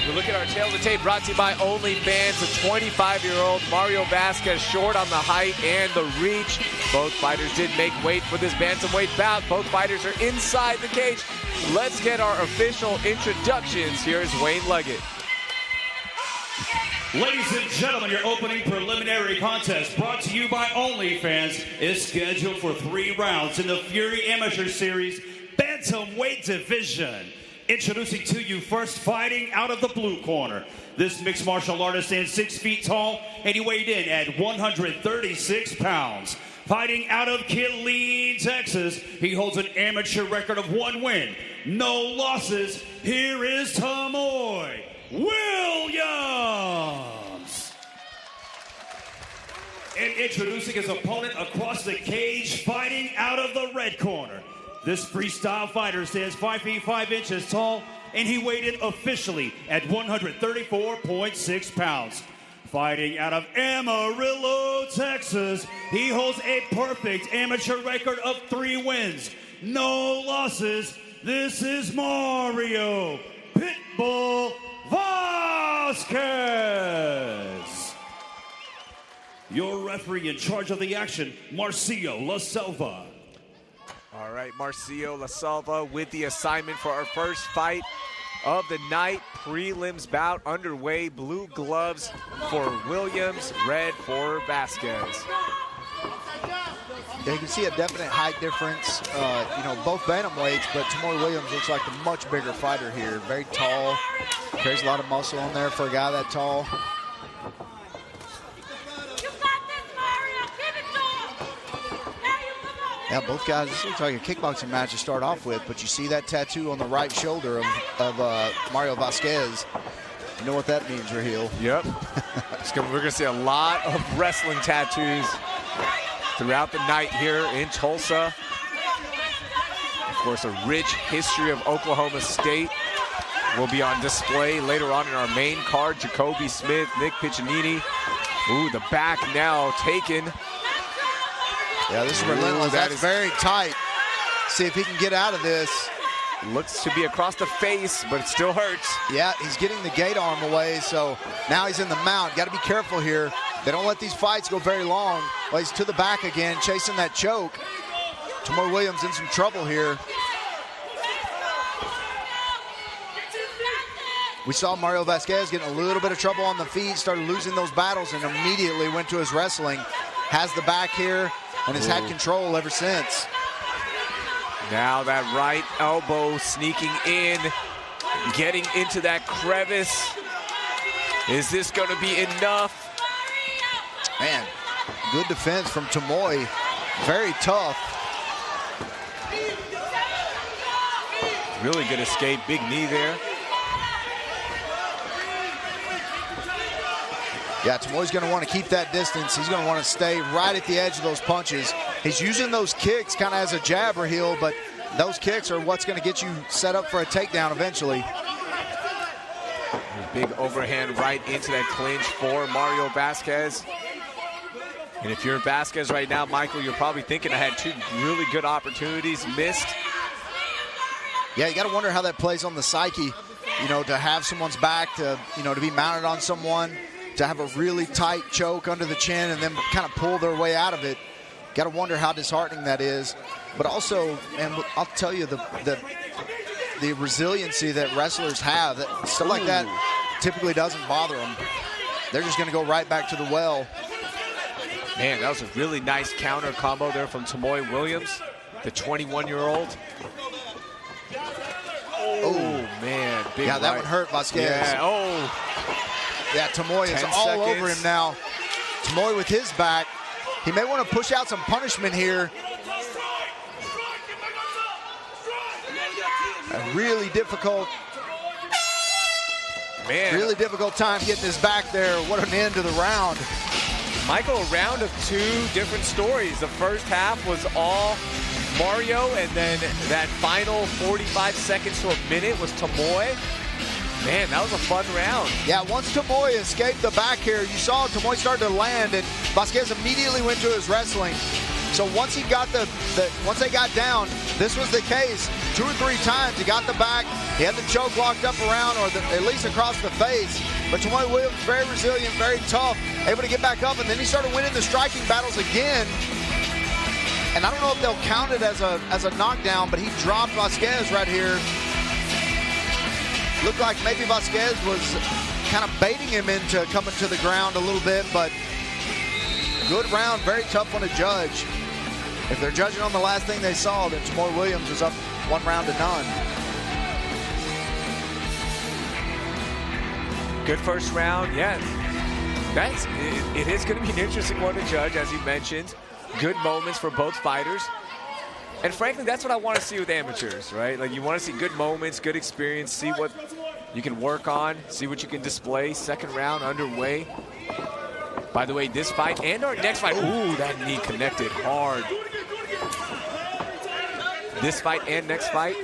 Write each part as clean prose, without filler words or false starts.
We look at our tail of the tape brought to you by OnlyFans. The 25-year-old Mario Vasquez short on the height and the reach. Both fighters did make weight for this bantamweight bout. Both fighters are inside the cage. Let's get our official introductions. Here's Wayne Leggett. Ladies and gentlemen, your opening preliminary contest brought to you by OnlyFans is scheduled for 3 rounds in the Fury Amateur Series Bantamweight Division. Introducing to you first, fighting out of the blue corner. This mixed martial artist stands 6 feet tall and he weighed in at 136 pounds. Fighting out of Killeen, Texas, he holds an amateur record of 1 win, no losses. Here is Tamoi Williams. And introducing his opponent across the cage, fighting out of the red corner. This freestyle fighter stands 5 feet 5 inches tall, and he weighed in officially at 134.6 pounds. Fighting out of Amarillo, Texas, he holds a perfect amateur record of 3 wins, no losses. This is Mario Pitbull Vasquez. Your referee in charge of the action, Marcio La Selva. All right, Marcio La Salva with the assignment for our first fight of the night. Prelims bout underway. Blue gloves for Williams, red for Vasquez. Yeah, you can see a definite height difference. You know, both bantamweights, but Tamoi Williams looks like the much bigger fighter here. Very tall, carries a lot of muscle on there for a guy that tall. Yeah, both guys, this looks like a kickboxing match to start off with, but you see that tattoo on the right shoulder of Mario Vasquez. You know what that means, Raheel. Yep. We're going to see a lot of wrestling tattoos throughout the night here in Tulsa. Of course, a rich history of Oklahoma State will be on display later on in our main card. Jacoby Smith, Nick Piccinini. Ooh, the back now taken. Yeah, this is relentless. That's very tight. See if he can get out of this. Looks to be across the face, but it still hurts. Yeah, he's getting the gate arm away, so now he's in the mount. Got to be careful here. They don't let these fights go very long. Well, he's to the back again, chasing that choke. Tamoi Williams in some trouble here. We saw Mario Vasquez getting a little bit of trouble on the feet, started losing those battles, and immediately went to his wrestling. Has the back here, and has had control ever since. Now that right elbow sneaking in, getting into that crevice. Is this going to be enough? Man, good defense from Tamoi. Very tough. Really good escape, big knee there. Yeah, Tamoi's going to want to keep that distance. He's going to want to stay right at the edge of those punches. He's using those kicks kind of as a jab or heel, but those kicks are what's going to get you set up for a takedown eventually. Big overhand right into that clinch for Mario Vasquez. And if you're Vasquez right now, Michael, you're probably thinking I had 2 really good opportunities missed. Yeah, you got to wonder how that plays on the psyche, you know, to have someone's back, to, you know, to be mounted on someone, to have a really tight choke under the chin and then kind of pull their way out of it. Got to wonder how disheartening that is. But also, and I'll tell you, the resiliency that wrestlers have, that stuff like that typically doesn't bother them. They're just going to go right back to the well. Man, that was a really nice counter combo there from Tamoi Williams, the 21-year-old. Oh, man. Big yeah, that right. one hurt Vasquez. Yeah, oh. Yeah, Tamoi is all over him now. Tamoi with his back. He may want to push out some punishment here. A really difficult time getting his back there. What an end to the round. Michael, a round of 2 different stories. The first half was all Mario, and then that final 45 seconds to a minute was Tamoi. Man, that was a fun round. Yeah, once Tamoi escaped the back here, you saw Tamoi start to land, and Vasquez immediately went to his wrestling. So once he got once they got down, this was the case. 2 or 3 times he got the back, He had the choke locked up around, or at least across the face. But Tamoi Williams, very resilient, very tough, able to get back up, and then he started winning the striking battles again. And I don't know if they'll count it as a knockdown, but he dropped Vasquez right here. Looked like maybe Vasquez was kind of baiting him into coming to the ground a little bit, but good round, very tough one to judge. If they're judging on the last thing they saw, then Tamoi Williams was up 1 round to none. Good first round, yeah. It is going to be an interesting one to judge, as you mentioned. Good moments for both fighters. And frankly, that's what I want to see with amateurs, right? Like, you want to see good moments, good experience, see what you can work on, see what you can display. Second round underway. By the way, this fight and our next fight, ooh, that knee connected hard. This fight and next fight,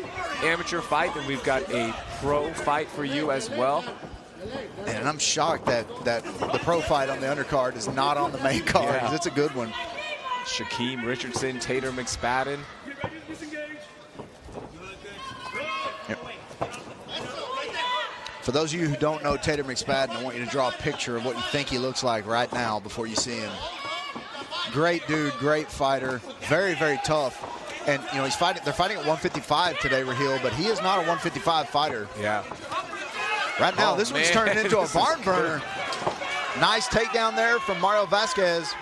amateur fight, and we've got a pro fight for you as well. And I'm shocked that the pro fight on the undercard is not on the main card, because it's a good one. Shaquem Richardson, Tater McSpadden. Yep. For those of you who don't know Tater McSpadden, I want you to draw a picture of what you think he looks like right now before you see him. Great dude, great fighter, very, very tough. And you know, they're fighting at 155 today, Raheel, but he is not a 155 fighter. Yeah. Right now, this one's turning into a barn burner. Nice takedown there from Mario Vasquez.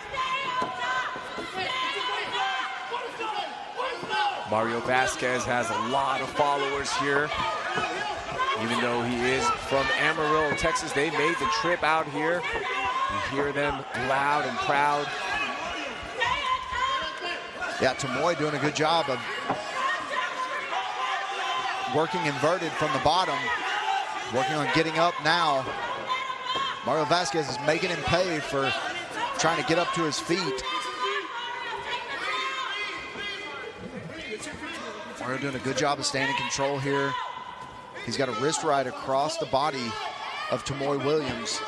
Mario Vasquez has a lot of followers here. Even though he is from Amarillo, Texas, they made the trip out here. You hear them loud and proud. Yeah, Tamoi doing a good job of working inverted from the bottom, working on getting up now. Mario Vasquez is making him pay for trying to get up to his feet. Mario doing a good job of staying in control here. He's got a wrist right across the body of Tamoi Williams.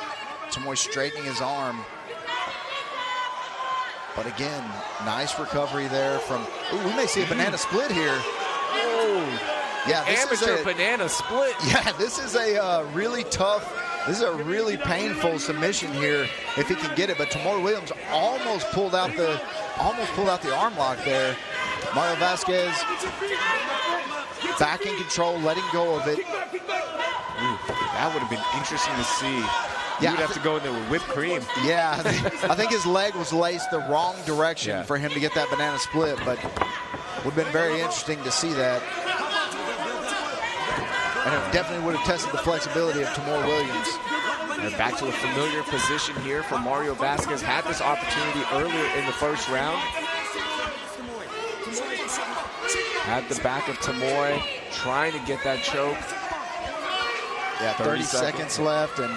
Tamoi straightening his arm. But again, nice recovery there from, ooh, we may see a banana split here. Oh, yeah, this amateur is a banana split. Yeah, this is a really tough, this is a really painful submission here if he can get it. But Tamoi Williams almost pulled out the arm lock there. Mario Vasquez back in control, letting go of it. Ooh, that would have been interesting to see. Yeah, You'd have to go in there with whipped cream. Yeah, I think his leg was laced the wrong direction for him to get that banana split, but would have been very interesting to see that. And it definitely would have tested the flexibility of Tamoi Williams. And back to a familiar position here for Mario Vasquez. Had this opportunity earlier in the first round. Had the back of Tamoi, trying to get that choke. Yeah, 30 seconds left, and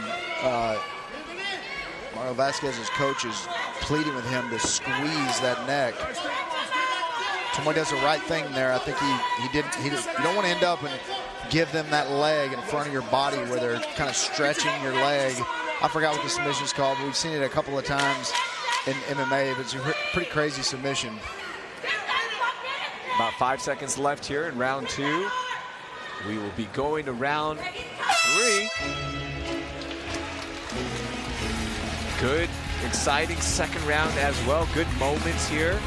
Mario Vasquez's coach is pleading with him to squeeze that neck. Tamoi does the right thing there. I think he didn't. You don't want to end up and give them that leg in front of your body where they're kind of stretching your leg. I forgot what the submission is called, but we've seen it a couple of times in MMA. But it's a pretty crazy submission. About 5 seconds left here in round 2. We will be going to round 3. Good, exciting second round as well. Good moments here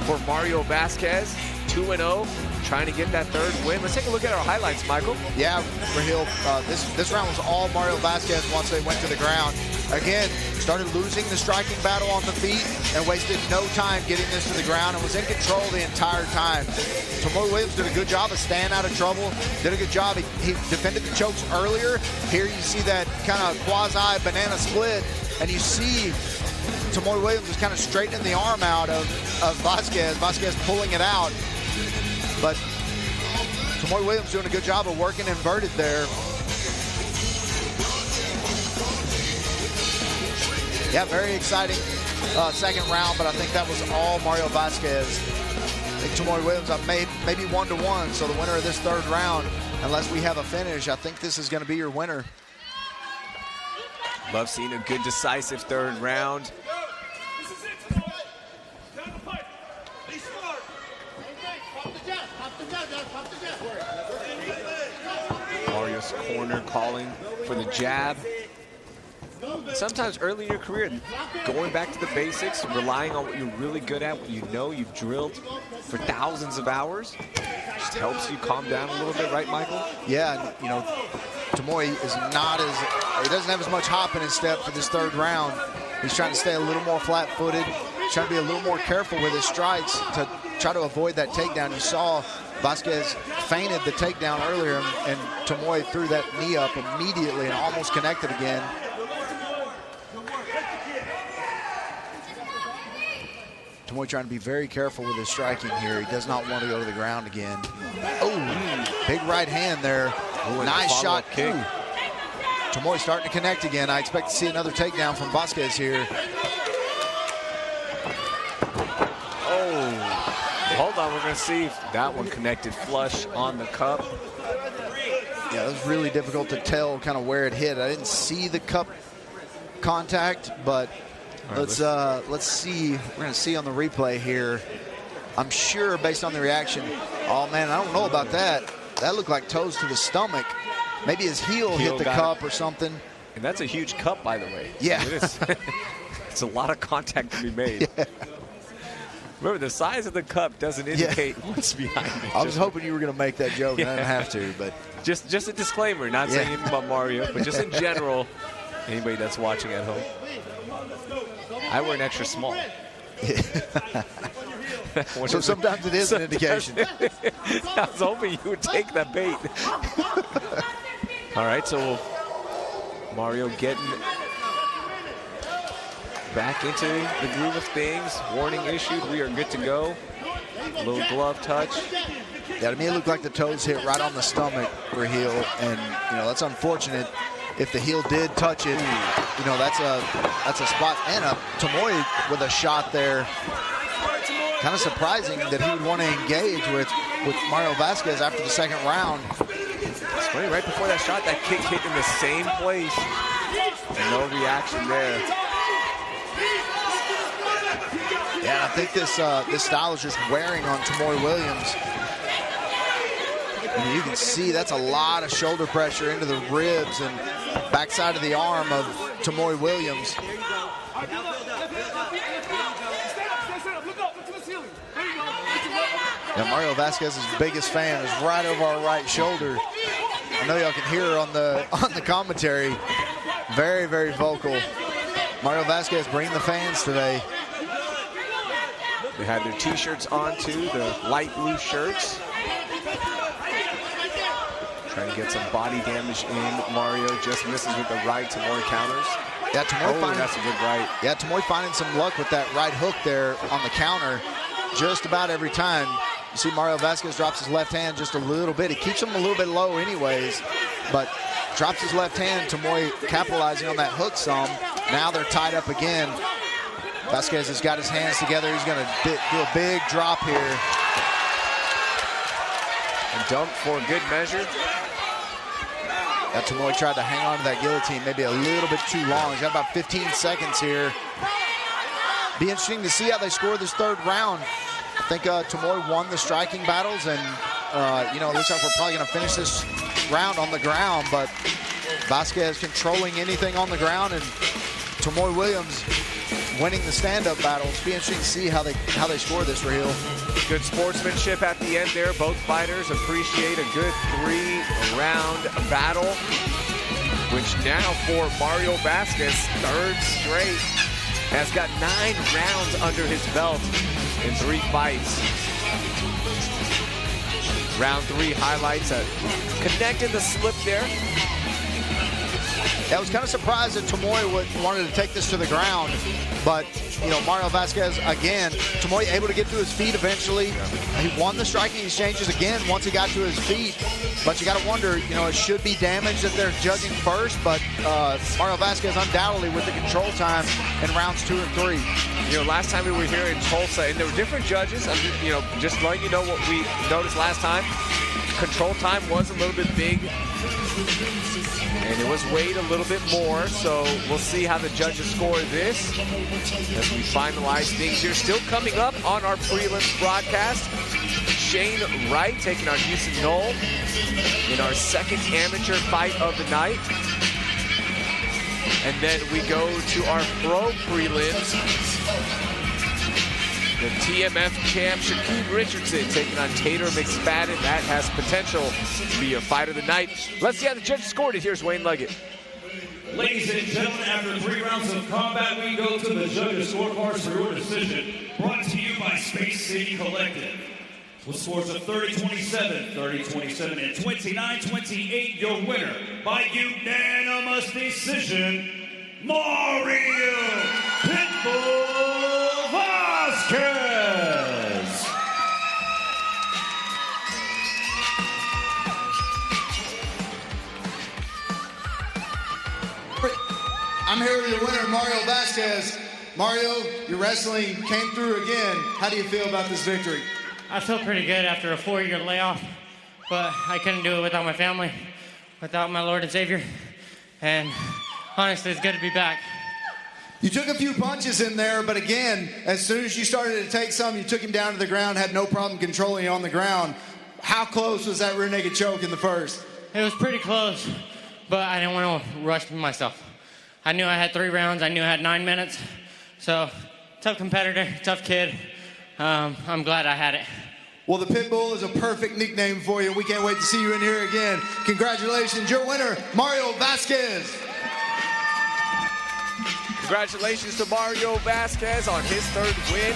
for Mario Vasquez. 2-0, trying to get that third win. Let's take a look at our highlights, Michael. Yeah, Raheel, this round was all Mario Vasquez once they went to the ground. Again, started losing the striking battle on the feet and wasted no time getting this to the ground and was in control the entire time. Tamoi Williams did a good job of staying out of trouble, did a good job. He defended the chokes earlier. Here you see that kind of quasi banana split, and you see Tamoi Williams is kind of straightening the arm out of Vasquez. Vasquez pulling it out. But Tamoi Williams doing a good job of working inverted there. Yeah, very exciting second round, but I think that was all Mario Vasquez. I think Tamoi Williams maybe 1-1, so the winner of this third round, unless we have a finish, I think this is going to be your winner. Love seeing a good decisive third round. corner calling for the jab. Sometimes early in your career, going back to the basics, relying on what you're really good at, what you know you've drilled for thousands of hours, just helps you calm down a little bit, right, Michael? Yeah, you know, Tamoi is not as, he doesn't have as much hop in his step for this third round. He's trying to stay a little more flat-footed, trying to be a little more careful with his strikes to try to avoid that takedown. You saw Vasquez feinted the takedown earlier, and Tamoi threw that knee up immediately and almost connected again. Tamoi trying to be very careful with his striking here. He does not want to go to the ground again. Oh, big right hand there. Ooh, nice shot. Kick. Tamoi starting to connect again. I expect to see another takedown from Vasquez here. Oh, hold on. We're going to see if that one connected flush on the cup. Yeah, it was really difficult to tell kind of where it hit. I didn't see the cup contact, but let's see. We're going to see on the replay here. I'm sure based on the reaction. Oh, man, I don't know about that. That looked like toes to the stomach. Maybe his heel hit the cup or something. And that's a huge cup, by the way. Yeah. It is. It's a lot of contact to be made. Yeah. Remember, the size of the cup doesn't indicate what's behind it. I was hoping you were going to make that joke, and I didn't have to. But just a disclaimer, not saying anything about Mario, but just in general, anybody that's watching at home. I wear an extra small. So sometimes it is an indication. I was hoping you would take that bait. All right, so Mario getting back into the groove of things. Warning issued. We are good to go. A little glove touch. Yeah, to me it looked like the toes hit right on the stomach for heel, and you know that's unfortunate. If the heel did touch it, you know that's a spot. And Tamoi with a shot there. Kind of surprising that he would want to engage with Mario Vasquez after the second round. It's funny, right before that shot, that kick hit in the same place. No reaction there. Yeah, I think this style is just wearing on Tamoi Williams. I mean, you can see that's a lot of shoulder pressure into the ribs and backside of the arm of Tamoi Williams. Now Mario Vasquez's biggest fan is right over our right shoulder. I know y'all can hear her on the commentary. Very, very vocal. Mario Vasquez bringing the fans today. They had their t-shirts on too, the light blue shirts. Trying to get some body damage in. Mario just misses with the right. Tamoi counters. Yeah, Tamoi that's a good right. Yeah, Tamoi finding some luck with that right hook there on the counter just about every time. You see Mario Vasquez drops his left hand just a little bit. He keeps him a little bit low anyways, but drops his left hand. Tamoi capitalizing on that hook some. Now they're tied up again. Vasquez has got his hands together. He's going to do a big drop here. And dunk for a good measure. Tamoi tried to hang on to that guillotine maybe a little bit too long. He's got about 15 seconds here. Be interesting to see how they score this third round. I think Tamoi won the striking battles, and you know, it looks like we're probably going to finish this round on the ground, but Vasquez controlling anything on the ground, and Tamoi Williams winning the stand-up battles. Be interesting to see how they score this, Raheel. Good sportsmanship at the end there. Both fighters appreciate a good 3-round battle, which now for Mario Vasquez, third straight, has got 9 rounds under his belt in 3 fights. Round 3 highlights, connected the slip there. I was kind of surprised that Tamoi wanted to take this to the ground, but you know, Mario Vasquez again, Tamoi able to get to his feet eventually. He won the striking exchanges again once he got to his feet, but you got to wonder, you know, it should be damage that they're judging first, but Mario Vasquez undoubtedly with the control time in rounds 2 and 3. You know, last time we were here in Tulsa, and there were different judges. I'm just, you know, just letting you know what we noticed last time. Control time was a little bit big, and it was weighed a little bit more, so we'll see how the judges score this as we finalize things here. Still coming up on our prelims broadcast, Shane Wright taking on Houston Knoll in our second amateur fight of the night. And then we go to our pro prelims. The TMF champ Shaquem Richardson taking on Tater McSpadden. That has potential to be a fight of the night. Let's see how the judges scored it. Here's Wayne Leggett. Ladies and gentlemen, after 3 rounds of combat, we go to the judges' scorecards for your decision. Brought to you by Space City Collective. With scores of 30-27, 30-27, and 29-28, your winner by unanimous decision, Mario Pitbull Vasquez. I'm here with your winner, Mario Vasquez. Mario, your wrestling came through again. How do you feel about this victory? I feel pretty good after a 4-year layoff, but I couldn't do it without my family, without my Lord and Savior, and honestly, it's good to be back. You took a few punches in there, but again, as soon as you started to take some, you took him down to the ground, had no problem controlling you on the ground. How close was that rear naked choke in the first? It was pretty close, but I didn't want to rush myself. I knew I had 3 rounds, I knew I had 9 minutes, so tough competitor, tough kid. I'm glad I had it. Well, the Pitbull is a perfect nickname for you. We can't wait to see you in here again. Congratulations, your winner, Mario Vasquez. Congratulations to Mario Vasquez on his 3rd win.